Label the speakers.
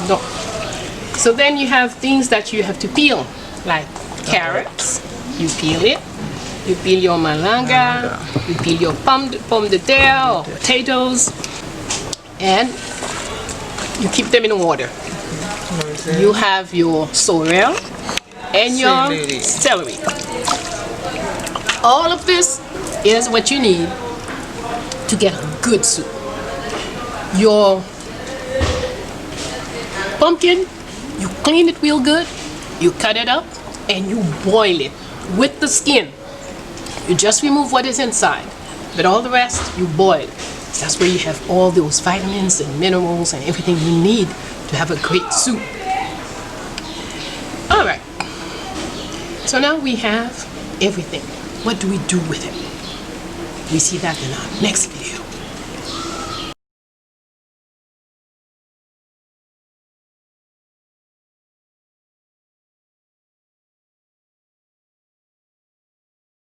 Speaker 1: No. So then you have things that you have to peel, like carrots. You peel it. You peel your malanga. You peel your pomme de terre or potatoes, and you keep them in water. You have your sorrel and your celery. All of this is what you need to get a good soup. Your pumpkin, you clean it real good, you cut it up, and you boil it with the skin. You just remove what is inside, but all the rest you boil. That's where you have all those vitamins and minerals and everything you need to have a great soup. All right. So now we have everything. What do we do with it? We see that in our next video.